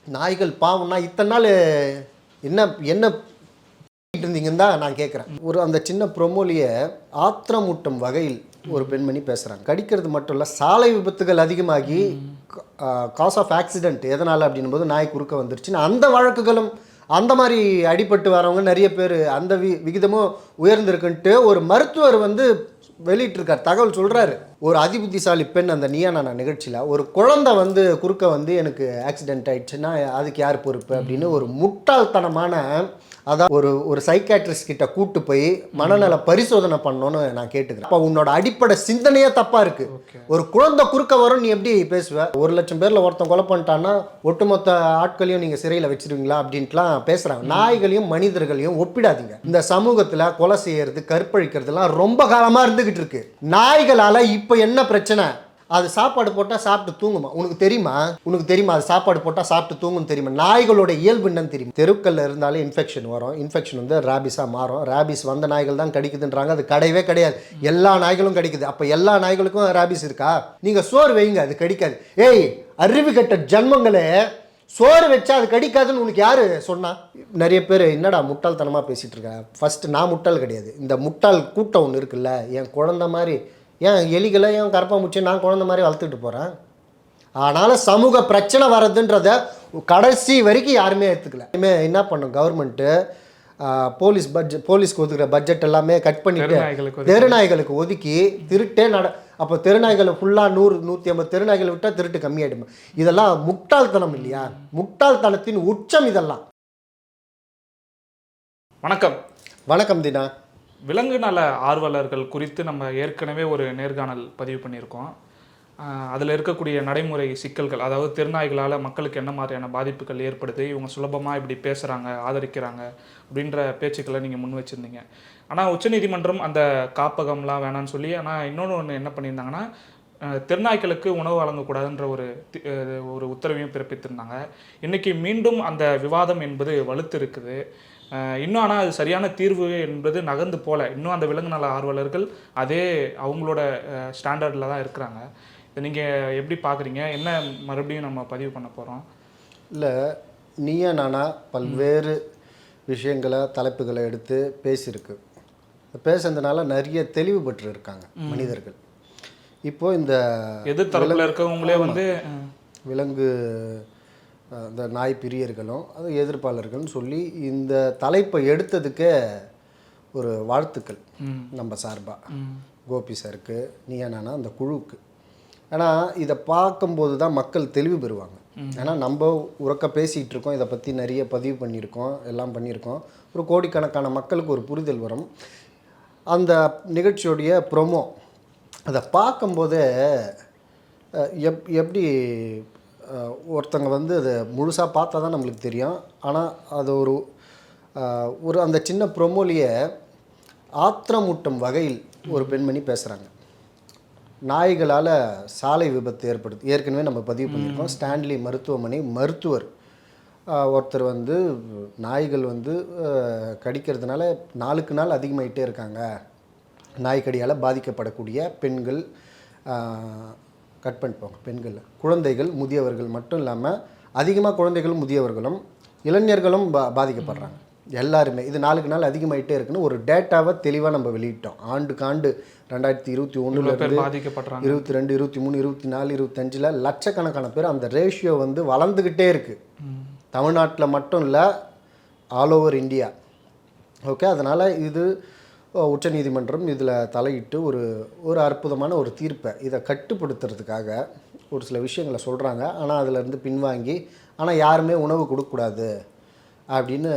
நாய்கள் பாவம்னா இத்தனை நாள் என்ன என்ன இருந்தீங்கன்னு தான் நான் கேட்குறேன். ஒரு அந்த சின்ன ப்ரொமோலியை ஆத்திரமூட்டும் வகையில் ஒரு பெண்மணி பேசுகிறாங்க. கடிக்கிறது மட்டும் இல்லை, சாலை விபத்துகள் அதிகமாகி காஸ் ஆஃப் ஆக்சிடென்ட் எதனால் அப்படின்னும் போது நாய் குறுக்க வந்துருச்சுன்னு அந்த வழக்குகளும் அந்த மாதிரி அடிபட்டு வரவங்க நிறைய பேர் அந்த விகிதமும் உயர்ந்திருக்குன்ட்டு ஒரு மருத்துவர் வந்து வெளியிட்டிருக்கார், தகவல் சொல்கிறாரு. ஒரு அதிபுத்திசாலி பெண் அந்த நீயா நானா நிகழ்ச்சியில் ஒரு குழந்தை வந்து குறுக்க வந்து எனக்கு ஆக்சிடென்ட் ஆயிடுச்சுன்னா அதுக்கு யார் பொறுப்பு அப்படின்னு ஒரு முட்டாள்தனமான, அதான் ஒரு சைக்காட்ரிஸ்ட் கிட்ட கூட்டு போய் மனநல பரிசோதனை பண்ணணும்னு நான் கேட்டுக்கிறேன். அப்போ உன்னோட அடிப்படை சிந்தனையே தப்பா இருக்கு. ஒரு குழந்தை குறுக்க வரும், நீ எப்படி பேசுவ? 1,00,000 பேர்ல ஒருத்தன் கொலை பண்ணிட்டான்னா ஒட்டுமொத்த ஆட்களையும் நீங்க சிறையில் வச்சிருவீங்களா அப்படின்ட்டுலாம் பேசுறாங்க. நாய்களையும் மனிதர்களையும் ஒப்பிடாதீங்க. இந்த சமூகத்துல கொலை செய்யறது, கற்பழிக்கிறதுலாம் ரொம்ப காலமா இருந்துகிட்டு இருக்கு. நாய்களால இப்ப என்ன பிரச்சனை? அது சாப்பாடு போட்டால் சாப்பிட்டு தூங்குமா? உனக்கு தெரியுமா அது சாப்பாடு போட்டால் சாப்பிட்டு தூங்குன்னு தெரியுமா? நாய்களோட இயல்பு என்னன்னு தெரியும். தெருக்கல்ல இருந்தாலே இன்ஃபெக்ஷன் வரும். இன்ஃபெக்ஷன் வந்து ரேபிஸாக மாறும். ரேபிஸ் வந்த நாய்கள் தான் கடிக்குதுன்றாங்க. அது கிடையவே கிடையாது. எல்லா நாய்களும் கடிக்குது. அப்போ எல்லா நாய்களுக்கும் ரேபிஸ் இருக்கா? நீங்கள் சோறு வைங்க, அது கடிக்காது. ஏய், அறிவு கட்ட ஜன்மங்களே, சோறு வச்சா அது கடிக்காதுன்னு உனக்கு யார் சொன்னா? நிறைய பேர் என்னடா முட்டாள்தனமாக பேசிகிட்டு இருக்க. ஃபஸ்ட்டு நான் முட்டாள் கிடையாது. இந்த முட்டாள் கூட்டம் ஒன்று இருக்குல்ல, என் குழந்த மாதிரி, ஏன் எலிகளை ஏன் கரப்பாம்பூச்சி நான் குழந்த மாதிரி வளர்த்துட்டு போகிறேன். அதனால் சமூக பிரச்சனை வர்றதுன்றத கடைசி வரைக்கும் யாருமே எடுத்துக்கல. என்ன பண்ணும் கவர்மெண்ட்டு? போலீஸ்க்கு ஒதுக்குற பட்ஜெட் எல்லாமே கட் பண்ணிட்டு தெருநாய்களுக்கு ஒதுக்கி திருட்டே அப்போ தெருநாய்களை ஃபுல்லாக 100-150 தெருநாய்களை விட்டால் திருட்டு கம்மியாயிடுமா? இதெல்லாம் முட்டாள்தனம் இல்லையா? முட்டாள்தனத்தின் உச்சம் இதெல்லாம். வணக்கம் தினா. விலங்கு நல ஆர்வலர்கள் குறித்து நம்ம ஏற்கனவே ஒரு நேர்காணல் பதிவு பண்ணியிருக்கோம். அதில் இருக்கக்கூடிய நடைமுறை சிக்கல்கள், அதாவது தெருநாய்களால் மக்களுக்கு என்ன மாதிரியான பாதிப்புகள் ஏற்படுது, இவங்க சுலபமாக இப்படி பேசுகிறாங்க, ஆதரிக்கிறாங்க அப்படின்ற பேச்சுக்களை நீங்கள் முன் வச்சுருந்தீங்க. ஆனால் உச்சநீதிமன்றம் அந்த காப்பகம்லாம் வேணான்னு சொல்லி, ஆனால் இன்னொன்று என்ன பண்ணியிருந்தாங்கன்னா, தெருநாய்களுக்கு உணவு வழங்கக்கூடாதுன்ற ஒரு உத்தரவையும் பிறப்பித்திருந்தாங்க. இன்றைக்கி மீண்டும் அந்த விவாதம் என்பது வலுத்து இருக்குது. இன்னும் ஆனால் அது சரியான தீர்வு என்பது நகர்ந்து போல. இன்னும் அந்த விலங்கு நல ஆர்வலர்கள் அதே அவங்களோட ஸ்டாண்டர்டில் தான் இருக்கிறாங்க. இதை நீங்கள் எப்படி பார்க்குறீங்க? என்ன மறுபடியும் நம்ம பதிவு பண்ண போகிறோம்? இல்லை, நீயா நானா பல்வேறு விஷயங்களை, தலைப்புகளை எடுத்து பேசியிருக்கு. பேசுறதுனால நிறைய தெளிவு பெற்று இருக்காங்க மனிதர்கள். இப்போது இந்த எதிர்த்தரப்பில் இருக்கவங்களே வந்து விலங்கு இந்த நாய் பிரியர்களும் அது எதிர்ப்பாளர்கள்னு சொல்லி இந்த தலைப்பை எடுத்ததுக்கே ஒரு வாழ்த்துக்கள் நம்ம சார்பாக கோபி சாருக்கு, நீயா நானா அந்த குழுவுக்கு. ஏன்னா இதை பார்க்கும்போது தான் மக்கள் தெளிவு பெறுவாங்க. ஏன்னா நம்ம உறக்க பேசிகிட்டு இருக்கோம், இதை பற்றி நிறைய பதிவு பண்ணியிருக்கோம், எல்லாம் பண்ணியிருக்கோம். ஒரு கோடிக்கணக்கான மக்களுக்கு ஒரு புரிதல் வரும். அந்த நிகழ்ச்சியோடைய ப்ரொமோ அதை பார்க்கும்போதே எப்படி ஒருத்தங்க வந்து அதை முழுசாக பார்த்தா தான் நம்மளுக்கு தெரியும். ஆனால் அது ஒரு அந்த சின்ன ப்ரொமோலியை ஆத்திரமூட்டும் வகையில் ஒரு பெண்மணி பேசுகிறாங்க. நாய்களால் சாலை விபத்து ஏற்படுது. ஏற்கனவே நம்ம பதிவு பண்ணியிருக்கோம். ஸ்டான்லி மருத்துவமனை மருத்துவர் ஒருத்தர் வந்து நாய்கள் வந்து கடிக்கிறதுனால நாளுக்கு நாள் அதிகமாகிட்டே இருக்காங்க. நாய்க்கடியால் பாதிக்கப்படக்கூடிய பெண்கள், கட் பண்ணிப்போங்க, பெண்கள், குழந்தைகள், முதியவர்கள் மட்டும் இல்லாமல் அதிகமாக குழந்தைகளும் முதியவர்களும் இளைஞர்களும் பாதிக்கப்படுறாங்க. எல்லாருமே இது நாளுக்கு நாள் அதிகமாகிட்டே இருக்குன்னு ஒரு டேட்டாவை தெளிவாக நம்ம வெளியிட்டோம். ஆண்டுக்கு ஆண்டு 2021 பாதிக்கப்படுறாங்க. 22, 23, 24, 25 லட்சக்கணக்கான பேர். அந்த ரேஷியோ வந்து வளர்ந்துக்கிட்டே இருக்குது. தமிழ்நாட்டில் மட்டும் இல்லை, ஆல் ஓவர் இந்தியா. ஓகே, அதனால் இது உச்சநீதிமன்றம் இதில் தலையிட்டு ஒரு அற்புதமான ஒரு தீர்ப்பை இதை கட்டுப்படுத்துறதுக்காக ஒரு சில விஷயங்களை சொல்கிறாங்க. ஆனால் அதிலேருந்து பின்வாங்கி, ஆனால் யாருமே உணவு கொடுக்கக்கூடாது அப்படின்னு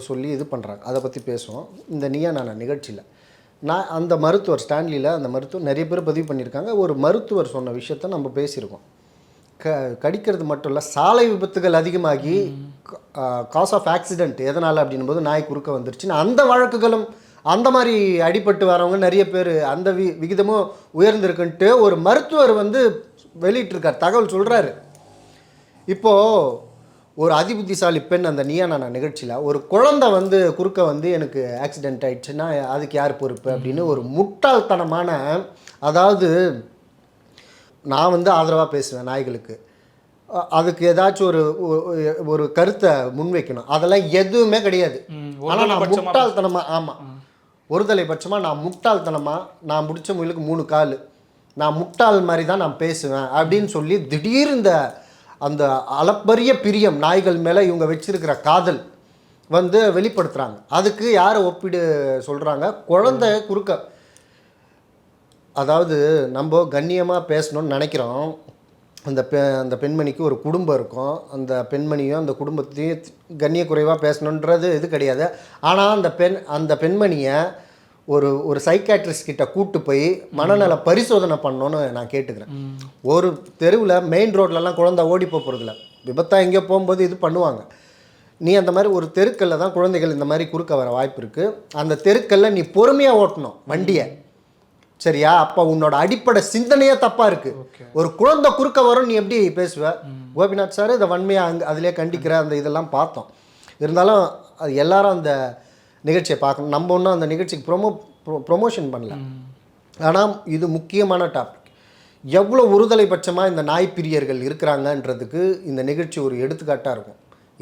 சொல்லி இது பண்ணுறாங்க. அதை பற்றி பேசுவோம் இந்த நீயா நானா நிகழ்ச்சியில். நான் அந்த மருத்துவர் ஸ்டான்லியில் அந்த மருத்துவர் நிறைய பேர் பதிவு பண்ணியிருக்காங்க. ஒரு மருத்துவர் சொன்ன விஷயத்த நம்ம பேசியிருக்கோம். கடிக்கிறது மட்டும் இல்லை, சாலை விபத்துகள் அதிகமாகி காஸ் ஆஃப் ஆக்சிடென்ட் எதனால் அப்படின்னும் போது நாய் குறுக்க வந்துருச்சுன்னு அந்த வழக்குகளும் அந்த மாதிரி அடிபட்டு வரவங்க நிறைய பேர் அந்த விகிதமும் உயர்ந்திருக்குன்ட்டு ஒரு மருத்துவர் வந்து வெளியிட்டிருக்கார், தகவல் சொல்கிறாரு. இப்போது ஒரு அதிபுத்திசாலி பெண் அந்த நீயா நானா நிகழ்ச்சியில் ஒரு குழந்தை வந்து குறுக்க வந்து எனக்கு ஆக்சிடென்ட் ஆகிடுச்சுன்னா அதுக்கு யார் பொறுப்பு அப்படின்னு ஒரு முட்டாள்தனமான, அதாவது நான் வந்து ஆதரவாக பேசுவேன் நாய்களுக்கு. அதுக்கு ஏதாச்சும் ஒரு கருத்தை முன்வைக்கணும். அதெல்லாம் எதுவுமே கிடையாது. ஆனால் நான் முட்டாள்தனமாக, ஆமாம், ஒருதலை பட்சமாக நான் முட்டாள்தனமாக, நான் முடிச்ச முயலுக்கு 3 கால், நான் முட்டாள் மாதிரி தான் நான் பேசுவேன் அப்படின்னு சொல்லி திடீர் இந்த அந்த அளப்பரிய பிரியம் நாய்கள் மேலே இவங்க வச்சிருக்கிற காதல் வந்து வெளிப்படுத்துகிறாங்க. அதுக்கு யாரை ஒப்பிடு சொல்கிறாங்க? குழந்தை குறுக்க. அதாவது நம்ம கண்ணியமாக பேசணும்னு நினைக்கிறோம். அந்த பெண்மணிக்கு ஒரு குடும்பம் இருக்கும். அந்த பெண்மணியும் அந்த குடும்பத்தையும் கண்ணிய குறைவாக பேசணுன்றது இது கிடையாது. ஆனால் அந்த பெண்மணியை ஒரு சைக்காட்ரிஸ்ட் கிட்ட கூட்டு போய் மனநல பரிசோதனை பண்ணணுன்னு நான் கேட்டுக்கிறேன். ஒரு தெருவில் மெயின் ரோட்லலாம் குழந்தை ஓடி போகிறதில்ல, விபத்தாக எங்கேயோ போகும்போது இது பண்ணுவாங்க. நீ அந்த மாதிரி ஒரு தெருக்கல்ல தான் குழந்தைகள் இந்த மாதிரி குறுக்க வர வாய்ப்பு இருக்குது. அந்த தெருக்கல்ல நீ பொறுமையாக ஓட்டணும் வண்டியை, சரியா? அப்போ உன்னோட அடிப்படை சிந்தனையே தப்பாக இருக்குது. ஒரு குழந்தை குறுக்க வரும், நீ எப்படி பேசுவ? கோபிநாத் சார் இதை வன்மையாக அதிலே கண்டிக்கிற அந்த இதெல்லாம் பார்த்தோம். இருந்தாலும் அது எல்லாரும் அந்த நிகழ்ச்சியை பார்க்கணும். நம்ம ஒன்றும் அந்த நிகழ்ச்சிக்கு ப்ரொமோஷன் பண்ணல. ஆனால் இது முக்கியமான டாபிக். எவ்வளோ ஒருதலை பட்சமாக இந்த நாய் பிரியர்கள் இருக்கிறாங்கன்றதுக்கு இந்த நிகழ்ச்சி ஒரு எடுத்துக்காட்டாக இருக்கும்.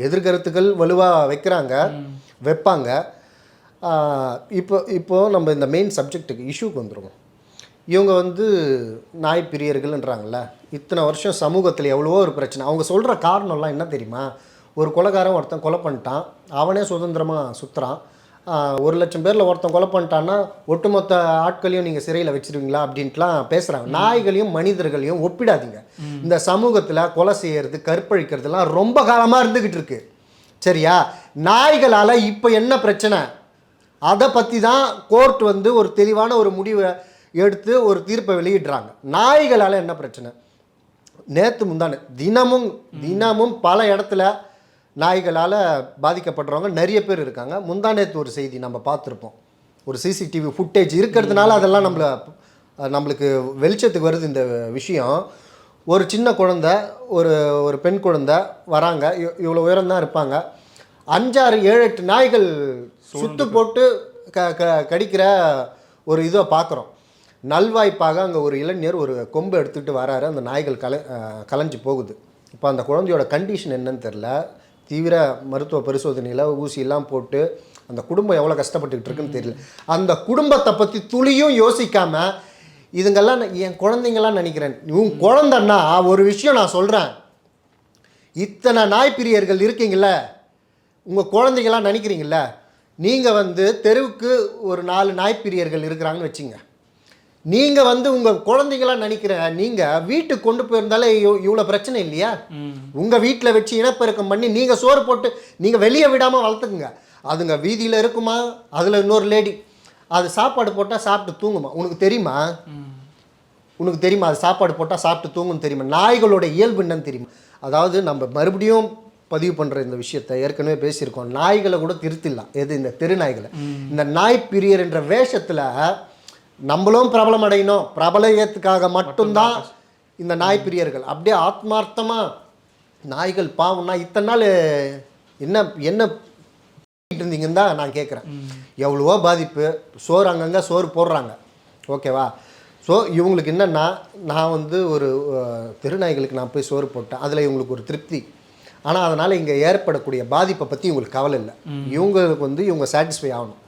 எதிர்கருத்துக்கள் வலுவாக வைப்பாங்க. இப்போ நம்ம இந்த மெயின் சப்ஜெக்ட்டுக்கு இஷ்யூக்கு வந்துடுவோம். இவங்க வந்து நாய் பிரியர்கள்ன்றாங்கல்ல, இத்தனை வருஷம் சமூகத்தில் எவ்வளவோ ஒரு பிரச்சனை. அவங்க சொல்கிற காரணம்லாம் என்ன தெரியுமா? ஒரு கொலைகாரன் ஒருத்தன் கொலை பண்ணிட்டான், அவனே சுதந்திரமாக சுற்றுறான். 1,00,000 பேரில் ஒருத்தன் கொலை பண்ணிட்டான்னா ஒட்டுமொத்த ஆட்களையும் நீங்கள் சிறையில் வச்சுருவீங்களா அப்படின்ட்டுலாம் பேசுகிறாங்க. நாய்களையும் மனிதர்களையும் ஒப்பிடாதீங்க. இந்த சமூகத்தில் கொலை செய்கிறது, கற்பழிக்கிறதுலாம் ரொம்ப காலமாக இருந்துக்கிட்டு இருக்கு, சரியா? நாய்களால் இப்போ என்ன பிரச்சனை, அதை பற்றி தான் கோர்ட் வந்து ஒரு தெளிவான ஒரு முடிவை எடுத்து ஒரு தீர்ப்பை வெளியிடுறாங்க. நாய்களால் என்ன பிரச்சனை? நேற்று முந்தானே தினமும் பல இடத்துல நாய்களால் பாதிக்கப்படுறவங்க நிறைய பேர் இருக்காங்க. முந்தானேத்து ஒரு செய்தி நம்ம பார்த்துருப்போம். ஒரு சிசிடிவி ஃபுட்டேஜ் இருக்கிறதுனால அதெல்லாம் நம்மளுக்கு வெளிச்சத்துக்கு வருது இந்த விஷயம். ஒரு சின்ன குழந்தை, ஒரு பெண் குழந்தை வராங்க, இவ்வளோ உயரம் தான் இருப்பாங்க. 5, 6, 7, 8 நாய்கள் சுத்து போட்டு கடிக்கிற ஒரு இதை பார்க்குறோம். நல்வாய்ப்பாக அங்கே ஒரு இளைஞர் ஒரு கொம்பு எடுத்துகிட்டு வராரு. அந்த நாய்கள் கலைஞ்சு போகுது. இப்போ அந்த குழந்தையோட கண்டிஷன் என்னன்னு தெரில. தீவிர மருத்துவ பரிசோதனையில் ஊசியெல்லாம் போட்டு அந்த குடும்பம் எவ்வளோ கஷ்டப்பட்டுக்கிட்டு இருக்குன்னு தெரியல. அந்த குடும்பத்தை பற்றி துளியும் யோசிக்காமல் இதுங்கெல்லாம் என் குழந்தைங்களாம் நினைக்கிறேன். உன் குழந்தைன்னா ஒரு விஷயம் நான் சொல்கிறேன், இத்தனை நாய் பிரியர்கள் இருக்கீங்கள, உங்கள் குழந்தைங்களாம் நினைக்கிறீங்கள, நீங்கள் வந்து தெருவுக்கு ஒரு 4 நாய் பிரியர்கள் இருக்கிறாங்கன்னு வச்சுங்க. நீங்கள் வந்து உங்கள் குழந்தைங்களாம் நினைக்கிற நீங்கள் வீட்டுக்கு கொண்டு போயிருந்தாலே இவ்வளோ பிரச்சனை இல்லையா? உங்கள் வீட்டில் வச்சு இனப்பெருக்கம் பண்ணி நீங்கள் சோறு போட்டு நீங்கள் வெளியே விடாமல் வளர்த்துக்குங்க. அதுங்க வீதியில் இருக்குமா, அதில் இன்னொரு லேடி அது சாப்பாடு போட்டால் சாப்பிட்டு தூங்குமா? உனக்கு தெரியுமா? அது சாப்பாடு போட்டால் சாப்பிட்டு தூங்குன்னு தெரியுமா? நாய்களோட இயல்பு என்னன்னு தெரியுமா? அதாவது நம்ம மறுபடியும் பதிவு பண்ணுற இந்த விஷயத்தை ஏற்கனவே பேசியிருக்கோம். நாய்களை கூட திருத்திடலாம். எது? இந்த தெரு நாய்களை. இந்த நாய் பிரியர் என்ற வேஷத்தில் நம்மளும் பிரபலம் அடையணும், பிரபலத்துக்காக மட்டும்தான் இந்த நாய் பிரியர்கள். அப்படியே ஆத்மார்த்தமாக நாய்கள் பாவம்னா இத்தனை நாள் என்ன இருந்தீங்கன்னு தான் நான் கேட்குறேன். எவ்வளவோ பாதிப்பு, சோறு அங்கங்கே சோறு போடுறாங்க, ஓகேவா? ஸோ இவங்களுக்கு என்னென்னா, நான் வந்து ஒரு தெருநாய்களுக்கு நான் போய் சோறு போட்டேன், அதில் இவங்களுக்கு ஒரு திருப்தி. ஆனால் அதனால் இங்கே ஏற்படக்கூடிய பாதிப்பை பற்றி இவங்களுக்கு கவலை இல்லை. இவங்களுக்கு வந்து இவங்க சாட்டிஸ்ஃபை ஆகணும்.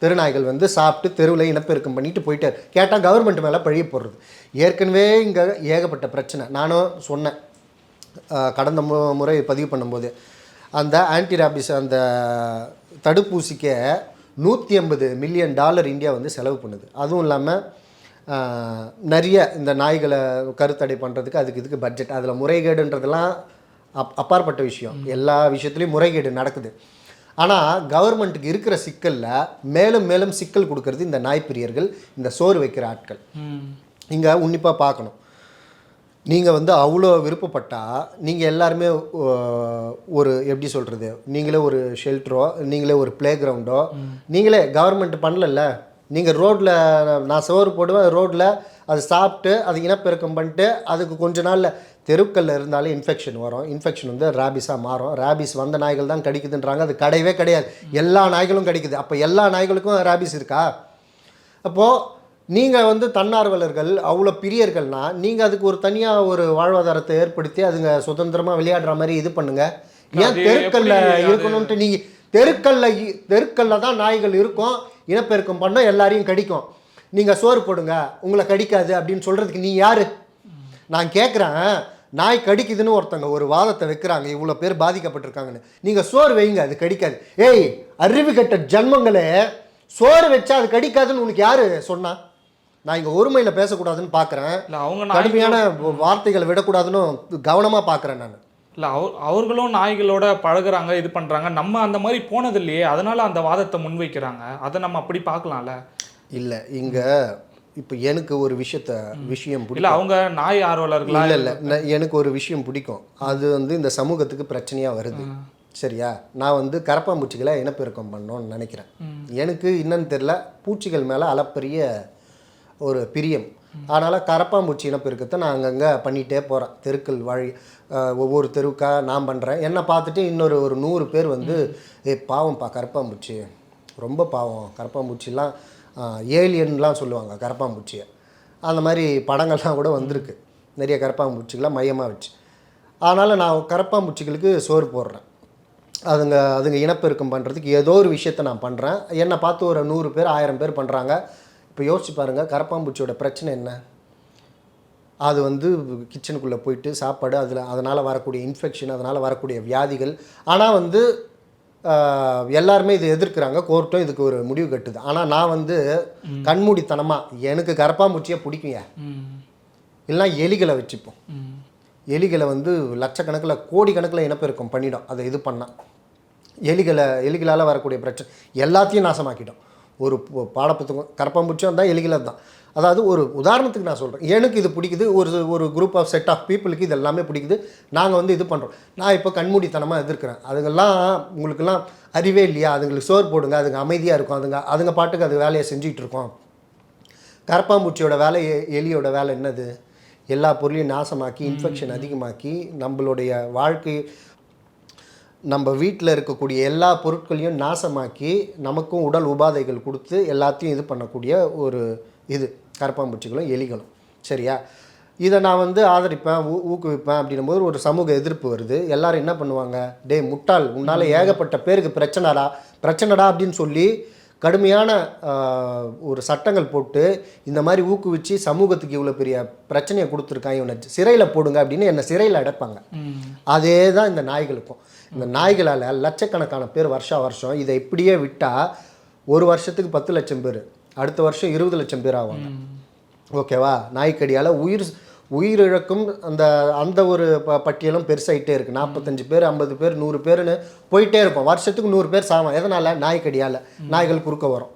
தெருநாய்கள் வந்து சாப்பிட்டு தெருவில் இனப்பெருக்கம் பண்ணிட்டு போயிட்டார். கேட்டால் கவர்மெண்ட் மேலே பழிய போடுறது. ஏற்கனவே இங்கே ஏகப்பட்ட பிரச்சனை. நானும் சொன்னேன் கடந்த முறை பதிவு பண்ணும்போது, அந்த ஆன்டி ரேபிஸ் அந்த தடுப்பூசிக்கே $150 மில்லியன் இந்தியா வந்து செலவு பண்ணுது. அதுவும் இல்லாமல் நிறைய இந்த நாய்களை கருத்தடை பண்ணுறதுக்கு இதுக்கு பட்ஜெட். அதில் முறைகேடுன்றதெல்லாம் அப்பாற்பட்ட விஷயம். எல்லா விஷயத்துலையும் முறைகேடு நடக்குது. ஆனால் கவர்மெண்ட்டுக்கு இருக்கிற சிக்கலில் மேலும் சிக்கல் கொடுக்கறது இந்த நாய் பிரியர்கள், இந்த சோறு வைக்கிற ஆட்கள். இங்கே உன்னிப்பாக பார்க்கணும். நீங்கள் வந்து அவ்வளோ விருப்பப்பட்டால் நீங்கள் எல்லாருமே ஒரு எப்படி சொல்கிறது, நீங்களே ஒரு ஷெல்டரோ, நீங்களே ஒரு ப்ளே கிரவுண்டோ, நீங்களே கவர்மெண்ட் பண்ணலல்ல. நீங்கள் ரோட்டில் நான் சோறு போடுவேன், ரோட்டில் அது சாப்பிட்டு அது இனப்பெருக்கம் பண்ணிட்டு அதுக்கு கொஞ்ச நாளில் தெருக்கல்ல இருந்தாலே இன்ஃபெக்ஷன் வரும். இன்ஃபெக்ஷன் வந்து ரேபிஸாக மாறும். ரேபிஸ் வந்த நாய்கள் தான் கடிக்குதுன்றாங்க. அது கிடையவே கிடையாது. எல்லா நாய்களும் கடிக்குது. அப்போ எல்லா நாய்களுக்கும் ரேபிஸ் இருக்கா? அப்போது நீங்கள் வந்து தன்னார்வலர்கள் அவ்வளோ பிரியர்கள்னா நீங்கள் அதுக்கு ஒரு தனியாக ஒரு வாழ்வாதாரத்தை ஏற்படுத்தி அதுங்க சுதந்திரமாக விளையாடுற மாதிரி இது பண்ணுங்க. ஏன் அது தெருக்கல்ல எப்படி அது- இருக்கணும்ன்ட்டு நீங்கள் தெருக்கல்ல தான் நாய்கள் இருக்கும், இனப்பெருக்கம் பண்ணோம், எல்லாரையும் கடிக்கும். நீங்கள் சோறு போடுங்க உங்களை கடிக்காது அப்படின்னு சொல்கிறதுக்கு நீ யார்? நான் கேட்குறேன், நாய் கடிக்குதுன்னு ஒருத்தங்க ஒரு வாதத்தை வைக்கிறாங்க, இவ்வளோ பேர் பாதிக்கப்பட்டிருக்காங்கன்னு. நீங்கள் சோறு வைங்க அது கடிக்காது. ஏய் அறிவு கெட்ட ஜன்மங்களே, சோறு வச்சா அது கடிக்காதுன்னு உனக்கு யார் சொன்னா? நான் இங்கே ஒருமையில் பேசக்கூடாதுன்னு பார்க்குறேன், இல்லை அவங்க கடுமையான வார்த்தைகளை விடக்கூடாதுன்னு கவனமாக பார்க்குறேன் நான். இல்லை அவர்களும் நாய்களோட பழகுறாங்க, இது பண்ணுறாங்க. நம்ம அந்த மாதிரி போனது இல்லையே, அதனால அந்த வாதத்தை முன்வைக்கிறாங்க. அதை நம்ம அப்படி பார்க்கலாம்ல. இல்லை இங்கே இப்போ எனக்கு ஒரு விஷயம் இல்லை பிடிக்கும். அவங்க நாய் ஆர்வலர்களா? இல்லை எனக்கு ஒரு விஷயம் பிடிக்கும், அது வந்து இந்த சமூகத்துக்கு பிரச்சனையாக வருது. சரியா, நான் வந்து கரப்பாம்பூச்சிகளை இனப்பெருக்கம் பண்ணோன்னு நினைக்கிறேன். எனக்கு என்னன்னு தெரில, பூச்சிகள் மேலே அளப்பரிய ஒரு பிரியம். அதனால் கரப்பாம்பூச்சி இனப்பெருக்கத்தை நான் அங்கங்கே பண்ணிகிட்டே போகிறேன். தெருக்கள் வழி ஒவ்வொரு தெருவுக்காக நான் பண்ணுறேன். என்னை பார்த்துட்டு இன்னொரு 100 பேர் வந்து பாவம்ப்பா கரப்பாம்பூச்சி, ரொம்ப பாவம் கரப்பாம்பூச்சிலாம், ஏலியன்லாம் சொல்லுவாங்க கரப்பாம்பூச்சியை. அந்த மாதிரி படங்கள்லாம் கூட வந்திருக்கு, நிறைய கரப்பாம்பூச்சிகளாம் மையமாக வச்சு. அதனால் நான் கரப்பாம்பூச்சிகளுக்கு சோறு போடுறேன். அதுங்க இனப்பெருக்கம் பண்ணுறதுக்கு ஏதோ ஒரு விஷயத்தை நான் பண்ணுறேன். என்னை பார்த்து ஒரு 100 பேர் 1000 பேர் பண்ணுறாங்க. இப்போ யோசிச்சு பாருங்கள், கரப்பாம்பூச்சியோட பிரச்சனை என்ன? அது வந்து கிச்சனுக்குள்ளே போயிட்டு சாப்பாடு, அதனால் வரக்கூடிய இன்ஃபெக்ஷன், அதனால் வரக்கூடிய வியாதிகள். ஆனால் வந்து எல்லாருமே இதை எதிர்க்கிறாங்க, கோர்ட்டும் இதுக்கு ஒரு முடிவு கட்டுது. ஆனால் நான் வந்து கண்மூடித்தனமாக எனக்கு கரப்பாம்பூச்சியை பிடிக்குங்க, இல்லைனா எலிகளை வச்சுப்போம். எலிகளை வந்து லட்சக்கணக்கில் கோடிக்கணக்கில் இனப்பெருக்கம் பண்ணிடும். அதை இது பண்ணால் எலிகளால் வரக்கூடிய பிரச்சனை எல்லாத்தையும் நாசமாக்கிடும். ஒரு பாடப்புத்தகம் கரப்பாம்பூச்சியும் தான் எலிகளை தான். அதாவது ஒரு உதாரணத்துக்கு நான் சொல்கிறேன், எனக்கு இது பிடிக்குது, ஒரு குரூப் ஆஃப் செட் ஆஃப் பீப்புளுக்கு இது எல்லாமே பிடிக்குது, நாங்கள் வந்து இது பண்ணுறோம். நான் இப்போ கண்மூடித்தனமாக எதிர்க்கிறேன். அதுங்கெல்லாம் உங்களுக்கெல்லாம் அறிவே இல்லையா? அதுங்களுக்கு சோறு போடுங்க, அதுங்க அமைதியாக இருக்கும், அதுங்க பாட்டுக்கு அது வேலையை செஞ்சுட்டு இருக்கோம். கரப்பாம்பூச்சியோட வேலை, எலியோட வேலை என்னது? எல்லா பொருளையும் நாசமாக்கி இன்ஃபெக்ஷன் அதிகமாக்கி நம்மளுடைய வாழ்க்கை, நம்ம வீட்டில் இருக்கக்கூடிய எல்லா பொருட்களையும் நாசமாக்கி நமக்கும் உடல் உபாதைகள் கொடுத்து எல்லாத்தையும் இது பண்ணக்கூடிய ஒரு இது கரப்பாம்பூச்சிகளும் எலிகளும். சரியா, இதை நான் வந்து ஆதரிப்பேன், ஊக்குவிப்பேன். அப்படின்னும் போது ஒரு சமூக எதிர்ப்பு வருது. எல்லாரும் என்ன பண்ணுவாங்க, டே முட்டாள், உன்னால் ஏகப்பட்ட பேருக்கு பிரச்சனைடா அப்படின்னு சொல்லி கடுமையான ஒரு சட்டங்கள் போட்டு இந்த மாதிரி ஊக்குவிச்சு சமூகத்துக்கு இவ்வளோ பெரிய பிரச்சனையை கொடுத்துருக்காங்க, இவனை சிறையில் போடுங்க அப்படின்னு என்னை சிறையில் அடைப்பாங்க. அதே தான் இந்த நாய்களுக்கும். இந்த நாய்களால் லட்சக்கணக்கான பேர் வருஷம் இதை இப்படியே விட்டால் ஒரு வருஷத்துக்கு 10 லட்சம் பேர், அடுத்த வருஷம் 20 லட்சம் பேர் ஆவாங்க. ஓகேவா? நாய்க்கடியால் உயிரிழக்கும் அந்த ஒரு பட்டியலும் பெருசாகிட்டே இருக்குது. 45 பேர் 50 பேர் 100 பேர்னு போயிட்டே இருக்கும். வருஷத்துக்கு 100 பேர் சாவான். எதனால்? நாய்க்கடியால். நாய்கள் குறுக்க வரும்.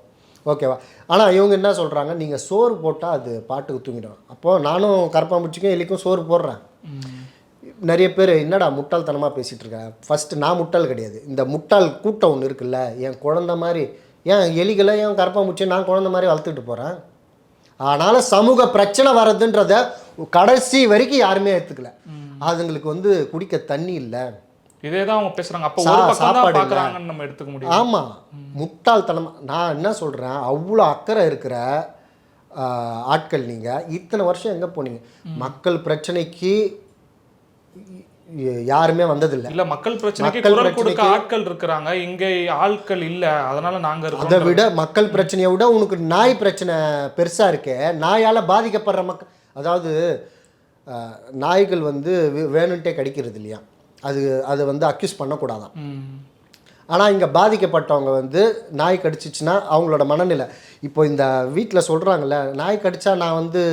ஓகேவா? ஆனால் இவங்க என்ன சொல்கிறாங்க, நீங்கள் சோறு போட்டால் அது பாட்டுக்கு தூங்கிடும். அப்போது நானும் கரப்பாம்பூச்சிக்கும் எலிக்கும் சோறு போடுறேன். நிறைய பேர் என்னடா முட்டாள்தனமாக பேசிகிட்டு இருக்கேன். ஃபஸ்ட்டு நான் முட்டாள் கிடையாது, இந்த முட்டாள் கூட்டம் ஒன்று இருக்குல்ல, என் குழந்த மாதிரி, ஏன் எலிகளை ஏன் கரப்பாம்பூச்சியை நான் குழந்த மாதிரி வளர்த்துக்கிட்டு போகிறேன். அதனால் சமூக பிரச்சனை வர்றதுன்றத கடைசி வரைக்கும் யாருமே ஏற்றுக்கல. அதுங்களுக்கு வந்து குடிக்க தண்ணி இல்லை, இதே தான் அவங்க பேசுகிறாங்க. அப்போ ஒரு பக்கம் தான் பார்க்குறாங்கன்னு நம்ம எடுத்துக்க முடியும். ஆமாம், முட்டாள்தனமாக. நான் என்ன சொல்கிறேன், அவ்வளோ அக்கறை இருக்கிற ஆட்கள் நீங்கள் இத்தனை வருஷம் எங்கே போனீங்க? மக்கள் பிரச்சனைக்கு யாருமே வந்ததில்லை. இல்லை, மக்கள் பிரச்சனைக்கு குரல் கொடுக்க ஆட்கள் இருக்கிறாங்க, இங்கே ஆட்கள் இல்லை, அதனால நாங்கள் இருக்கோம். அதை விட மக்கள் பிரச்சனையை விட உனக்கு நாய் பிரச்சனை பெருசாக இருக்கே. நாயால் பாதிக்கப்படுற மக்கள், அதாவது நாய்கள் வந்து வேணுன்ட்டே கடிக்கிறது இல்லையா, அது வந்து அக்யூஸ் பண்ணக்கூடாதான். ஆனால் இங்கே பாதிக்கப்பட்டவங்க வந்து நாய் கடிச்சிச்சுன்னா அவங்களோட மனநிலை, இப்போ இந்த வீட்டில் சொல்கிறாங்கல்ல, நாய் கடித்தா நான் வந்து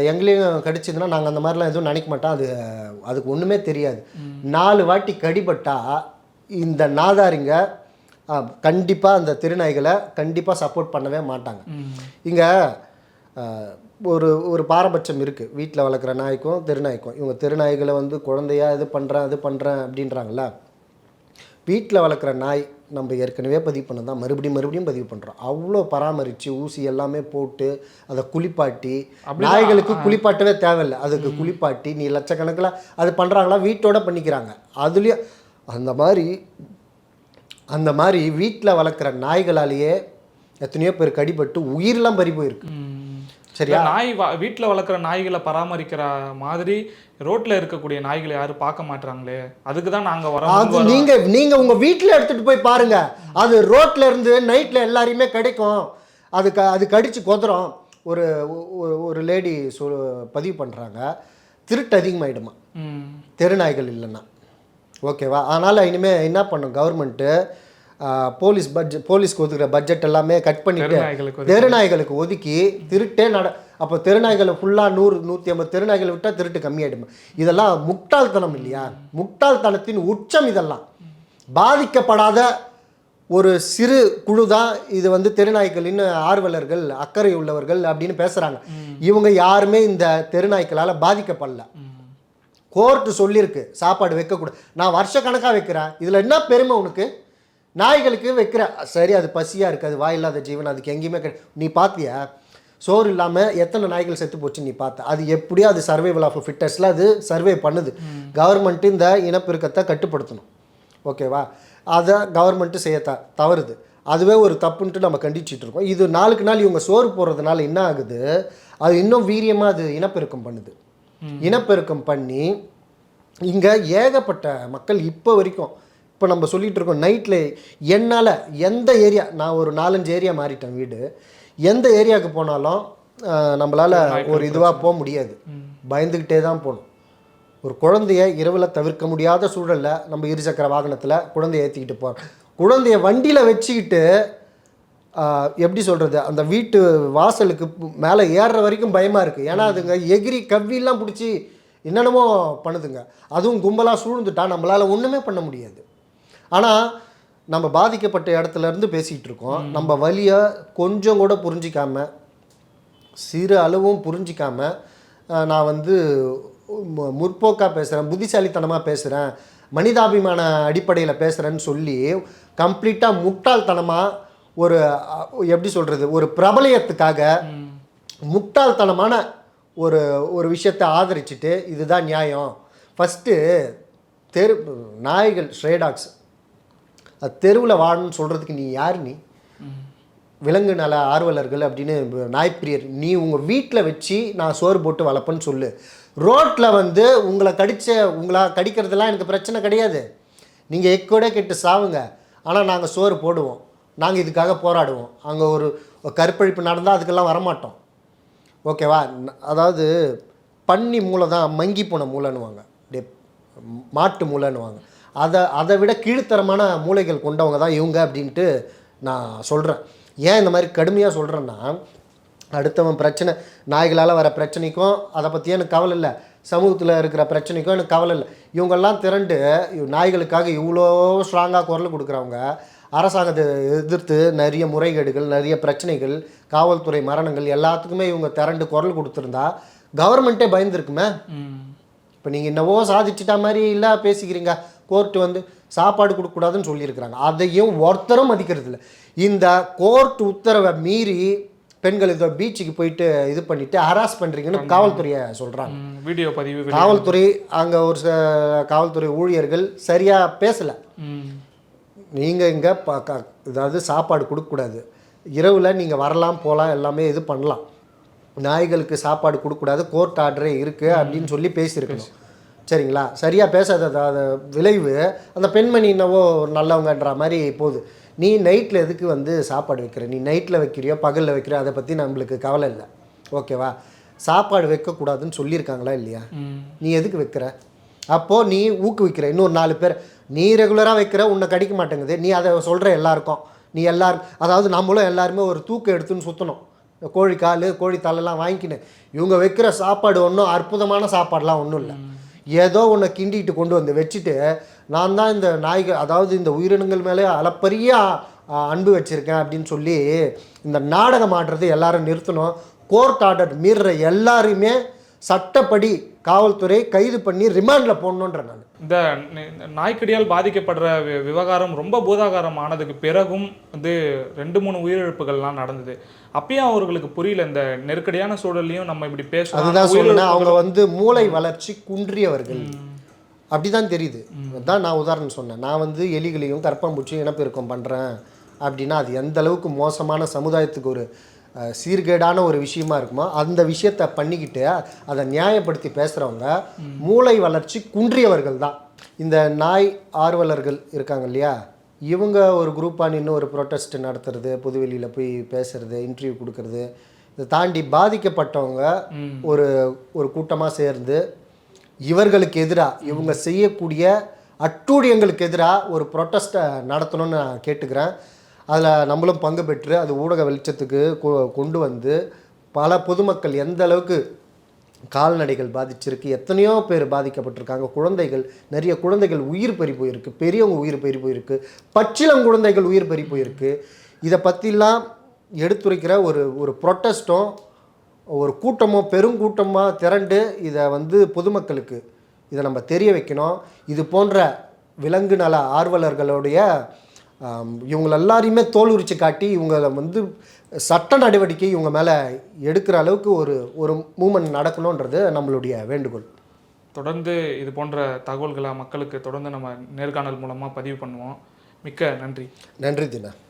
எங்களையும் கடிச்சதுன்னா நாங்கள் அந்த மாதிரிலாம் எதுவும் நினைக்க மாட்டோம், அதுக்கு ஒன்றுமே தெரியாது. 4 வாட்டி கடிபட்டால் இந்த நாதாரிங்க கண்டிப்பாக அந்த திருநாய்களை கண்டிப்பாக சப்போர்ட் பண்ணவே மாட்டாங்க. இங்கே ஒரு பாரபட்சம் இருக்குது வீட்டில் வளர்க்குற நாய்க்கும் திருநாய்க்கும். இவங்க திருநாய்களை வந்து குழந்தையா இது பண்ணுறேன் அப்படின்றாங்கள. வீட்டில் வளர்க்குற நாய் நம்ம ஏற்கனவே பதிவு பண்ணதான் மறுபடியும் பதிவு பண்ணுறோம். அவ்வளோ பராமரித்து ஊசி எல்லாமே போட்டு அதை குளிப்பாட்டி, நாய்களுக்கு குளிப்பாட்டவே தேவையில்லை, அதுக்கு குளிப்பாட்டி நீ லட்சக்கணக்கில் அது பண்ணுறாங்களா, வீட்டோட பண்ணிக்கிறாங்க. அதுலேயும் அந்த மாதிரி வீட்டில் வளர்க்குற நாய்களாலேயே எத்தனையோ பேர் கடிபட்டு உயிரெலாம் பறி போயிருக்கு. சரியா? நாய் வீட்டில் வளர்க்குற நாய்களை பராமரிக்கிற மாதிரி ரோட்ல இருக்கக்கூடிய நாய்களை யாரும் பார்க்க மாட்டாங்களே, அதுக்கு தான் நாங்கள் அது வரோம். நீங்க உங்க வீட்டில் எடுத்துட்டு போய் பாருங்க, அது ரோட்ல இருந்து நைட்ல எல்லாரையுமே கிடைக்கும். அது கடிச்சு கொதறோம். ஒரு ஒரு லேடி பதிவு பண்ணுறாங்க, திருட்டு அதிகமாகிடுமா தெருநாய்கள் இல்லைன்னா. ஓகேவா? அதனால் இனிமேல் என்ன பண்ணும் கவர்மெண்ட்டு, போலீஸ்க்கு ஒதுக்குற பட்ஜெட் எல்லாமே கட் பண்ணிட்டு தெருநாய்களுக்கு ஒதுக்கி திருட்டே அப்போ தெருநாய்களை ஃபுல்லாக 100-150 தெருநாய்களை விட்டால் திருட்டு கம்மியாயிடுமா? இதெல்லாம் முட்டாள்தனம் இல்லையா? முட்டாள்தனத்தின் உச்சம். இதெல்லாம் பாதிக்கப்படாத ஒரு சிறு குழு தான் இது வந்து தெருநாய்களின் ஆர்வலர்கள், அக்கறை உள்ளவர்கள் அப்படின்னு பேசுகிறாங்க. இவங்க யாருமே இந்த தெருநாய்க்களால் பாதிக்கப்படல. கோர்ட்டு சொல்லியிருக்கு சாப்பாடு வைக்கக்கூடாது. நான் வருஷக்கணக்காக வைக்கிறேன், இதில் என்ன பெருமை உனக்கு? நாய்களுக்கு வைக்கிற சரி, அது பசியாக இருக்குது, அது வாயில்லாத ஜீவன், அதுக்கு எங்கேயுமே நீ பார்த்தியா? சோறு இல்லாமல் எத்தனை நாய்கள் செத்து போச்சு நீ பார்த்த? அது எப்படியோ அது சர்வைவல் ஆஃப் ஃபிட்டஸ்டில் அது சர்வே பண்ணுது. கவர்மெண்ட்டு இந்த இனப்பெருக்கத்தை கட்டுப்படுத்தணும். ஓகேவா? அதை கவர்மெண்ட்டு செய்ய தவறுது. அதுவே ஒரு தப்புன்ட்டு நம்ம கண்டிச்சுட்டு இருக்கோம். இது நாளுக்கு நாள் இவங்க சோறு போடுறதுனால என்ன ஆகுது, அது இன்னும் வீரியமாக அது இனப்பெருக்கம் பண்ணுது. இனப்பெருக்கம் பண்ணி இங்கே ஏகப்பட்ட மக்கள் இப்போ வரைக்கும், இப்போ நம்ம சொல்லிகிட்டு இருக்கோம் நைட்டில் என்னால் எந்த ஏரியா, நான் ஒரு 4-5 ஏரியா மாறிட்டேன் வீடு, எந்த ஏரியாவுக்கு போனாலும் நம்மளால் ஒரு இதுவாக போக முடியாது, பயந்துக்கிட்டே தான் போகணும். ஒரு குழந்தைய இரவில் தவிர்க்க முடியாத சூழலில் நம்ம இருசக்கர வாகனத்தில் குழந்தைய ஏற்றிக்கிட்டு போகிறோம். குழந்தைய வண்டியில் வச்சுக்கிட்டு எப்படி சொல்கிறது, அந்த வீட்டு வாசலுக்கு மேலே ஏறுற வரைக்கும் பயமாக இருக்குது. ஏன்னா அதுங்க எகிரி கவ்விலாம் பிடிச்சி என்னென்னமோ பண்ணுதுங்க. அதுவும் கும்பலாக சூழ்ந்துட்டா நம்மளால் ஒன்றுமே பண்ண முடியாது. ஆனால் நம்ம பாதிக்கப்பட்ட இடத்துலேருந்து பேசிகிட்டு இருக்கோம். நம்ம வலியை கொஞ்சம் கூட புரிஞ்சிக்காமல், சிறு அளவும் புரிஞ்சிக்காமல், நான் வந்து முற்போக்காக பேசுகிறேன், புத்திசாலித்தனமாக பேசுகிறேன், மனிதாபிமான அடிப்படையில் பேசுகிறேன்னு சொல்லி கம்ப்ளீட்டாக முட்டாள்தனமாக ஒரு எப்படி சொல்கிறது, ஒரு பிரபலயத்துக்காக முட்டாள்தனமான ஒரு விஷயத்தை ஆதரிச்சுட்டு இதுதான் நியாயம். ஃபஸ்ட்டு நாய்கள், ஸ்ட்ரேடாக்ஸ் அது தெருவில் வாழணும்னு சொல்கிறதுக்கு நீ யார்? நீ விலங்கு நல ஆர்வலர்கள் அப்படின்னு நாய்ப்பிரியர். நீ உங்கள் வீட்டில் வச்சு நான் சோறு போட்டு வளர்ப்பேன்னு சொல்லு. ரோட்டில் வந்து உங்களை கடிக்கிறதுலாம் எனக்கு பிரச்சனை கிடையாது, நீங்கள் எக்கோட கெட்டு சாவுங்க, ஆனால் நாங்கள் சோறு போடுவோம், நாங்கள் இதுக்காக போராடுவோம். அங்கே ஒரு கற்பழிப்பு நடந்தால் அதுக்கெல்லாம் வரமாட்டோம். ஓகேவா? அதாவது பன்னி மூளை தான் மங்கி போன மூளைன்னுவாங்க, அப்படியே மாட்டு மூளைன்னுவாங்க. அதை விட கீழ்த்தரமான மூளைகள் கொண்டவங்க தான் இவங்க அப்படின்ட்டு நான் சொல்கிறேன். ஏன் இந்த மாதிரி கடுமையாக சொல்கிறேன்னா, அடுத்தவன் பிரச்சனை, நாய்களால் வர பிரச்சனைக்கும் அதை பற்றி எனக்கு கவலை இல்லை, சமூகத்தில் இருக்கிற பிரச்சனைக்கும் எனக்கு கவலை இல்லை. இவங்கெல்லாம் திரண்டு நாய்களுக்காக இவ்வளோ ஸ்ட்ராங்காக குரல் கொடுக்குறவங்க, அரசாங்கத்தை எதிர்த்து நிறைய முறைகேடுகள், நிறைய பிரச்சனைகள், காவல்துறை மரணங்கள் எல்லாத்துக்குமே இவங்க திரண்டு குரல் கொடுத்துருந்தா கவர்மெண்ட்டே பயந்துருக்குமே. இப்போ நீங்கள் என்னவோ சாதிச்சிட்டா மாதிரி இல்லை பேசிக்கிறீங்க. கோர்ட்டு வந்து சாப்பாடு கொடுக்கக்கூடாதுன்னு சொல்லியிருக்கிறாங்க, அதையும் ஒருத்தரும் மதிக்கிறது இல்லை. இந்த கோர்ட் உத்தரவை மீறி பெண்கள் இதை பீச்சுக்கு போயிட்டு இது பண்ணிவிட்டு ஹராஸ் பண்ணுறீங்கன்னு காவல்துறையை சொல்கிறாங்க. வீடியோ பதிவு காவல்துறை அங்கே ஒரு காவல்துறை ஊழியர்கள் சரியாக பேசலை. நீங்கள் இங்கே அதாவது சாப்பாடு கொடுக்கக்கூடாது, இரவில் நீங்கள் வரலாம் போகலாம் எல்லாமே இது பண்ணலாம், நாய்களுக்கு சாப்பாடு கொடுக்கக்கூடாது, கோர்ட் ஆர்டரே இருக்குது அப்படின்னு சொல்லி பேசியிருக்கணும். சரிங்களா? சரியாக பேசாத விளைவு அந்த பெண்மணி என்னவோ நல்லவங்கன்ற மாதிரி போகுது. நீ நைட்டில் எதுக்கு வந்து சாப்பாடு வைக்கிற? நீ நைட்டில் வைக்கிறியோ பகலில் வைக்கிறியோ அதை பற்றி நம்மளுக்கு கவலை இல்லை. ஓகேவா? சாப்பாடு வைக்கக்கூடாதுன்னு சொல்லியிருக்காங்களா இல்லையா? நீ எதுக்கு வைக்கிற? அப்போது நீ ஊக்குவிக்கிற இன்னொரு 4 பேர். நீ ரெகுலராக வைக்கிற, உன்னை கடிக்க மாட்டேங்குது, நீ அதை சொல்கிற எல்லாருக்கும். நீ அதாவது நம்மளும் எல்லாருமே ஒரு தூக்கம் எடுத்துன்னு சுற்றணும், கோழிக்கால் கோழி தலைலாம் வாங்கிக்கின்னு. இவங்க வைக்கிற சாப்பாடு ஒன்றும் அற்புதமான சாப்பாடெலாம் ஒன்றும் இல்லை, ஏதோ ஒன்று கிண்டிட்டு கொண்டு வந்து வச்சுட்டு நான் தான் இந்த நாய்கள், அதாவது இந்த உயிரினங்கள் மேலே அளப்பரிய அன்பு வச்சுருக்கேன் அப்படின்னு சொல்லி இந்த நாடகம் ஆடுறது எல்லாரும் நிறுத்தணும். கோர்ட் ஆர்டர் மீறுற எல்லாரையுமே சட்டப்படி காவல்துறை கைது பண்ணி ரிமாண்டில் போடணுன்ற. நான் இந்த நாய்க்கடியால் பாதிக்கப்படுற விவகாரம் ரொம்ப பூதாகாரம் ஆனதுக்கு பிறகும் வந்து 2-3 உயிரிழப்புகள்லாம் நடந்தது. அப்பயும் அவர்களுக்கு புரியல, இந்த நெருக்கடியான சூழல்லையும் நம்ம இப்படி பேசணும். அதுதான் சொல்லுன்னா அவங்க வந்து மூளை வளர்ச்சி குன்றியவர்கள் அப்படிதான் தெரியுது. அதுதான் நான் உதாரணம் சொன்னேன். நான் வந்து எலிகளையும் கரப்பாம்பூச்சியும் இனப்பெருக்கம் பண்ணுறேன் அப்படின்னா அது எந்த அளவுக்கு மோசமான சமுதாயத்துக்கு ஒரு சீர்கேடான ஒரு விஷயமா இருக்குமோ அந்த விஷயத்தை பண்ணிக்கிட்டு அதை நியாயப்படுத்தி பேசுகிறவங்க மூளை வளர்ச்சி குன்றியவர்கள் தான். இந்த நாய் ஆர்வலர்கள் இருக்காங்க இல்லையா, இவங்க ஒரு குரூப்பாக நின்று ஒரு ப்ரொட்டஸ்ட் நடத்துறது, பொதுவெளியில் போய் பேசுறது, இன்டர்வியூ கொடுக்கறது, இதை தாண்டி பாதிக்கப்பட்டவங்க ஒரு ஒரு கூட்டமாக சேர்ந்து இவர்களுக்கு எதிராக இவங்க செய்யக்கூடிய அட்டூழியங்களுக்கு எதிராக ஒரு ப்ரொட்டஸ்ட்டை நடத்தணும்னு நான் கேட்டுக்கிறேன். அதில் நம்மளும் பங்கு பெற்று அது ஊடக வெளிச்சத்துக்கு கொண்டு வந்து பல பொதுமக்கள் எந்த அளவுக்கு கால்நடைகள் பாதிச்சிருக்கு, எத்தனையோ பேர் பாதிக்கப்பட்டிருக்காங்க, குழந்தைகள் நிறைய குழந்தைகள் உயிர் பறி போயிருக்கு, பெரியவங்க உயிர் பறி போயிருக்கு, பச்சிளம் குழந்தைகள் உயிர் பறி போயிருக்கு. இதை பற்றிலாம் எடுத்துரைக்கிற ஒரு ப்ரொட்டஸ்ட்டும் ஒரு கூட்டமோ பெருங்கூட்டமாக திரண்டு இதை வந்து பொதுமக்களுக்கு இதை நம்ம தெரிய வைக்கணும். இது போன்ற விலங்கு நல ஆர்வலர்களுடைய இவங்க எல்லாரையுமே தோல் உரிச்சு காட்டி இவங்களை வந்து சட்ட நடவடிக்கை இவங்க மேலே எடுக்கிற அளவுக்கு ஒரு மூமெண்ட் நடக்கணுன்றது நம்மளுடைய வேண்டுகோள். தொடர்ந்து இது போன்ற தகவல்களை மக்களுக்கு தொடர்ந்து நம்ம நேர்காணல் மூலமாக பதிவு பண்ணுவோம். மிக்க நன்றி. நன்றி தினா.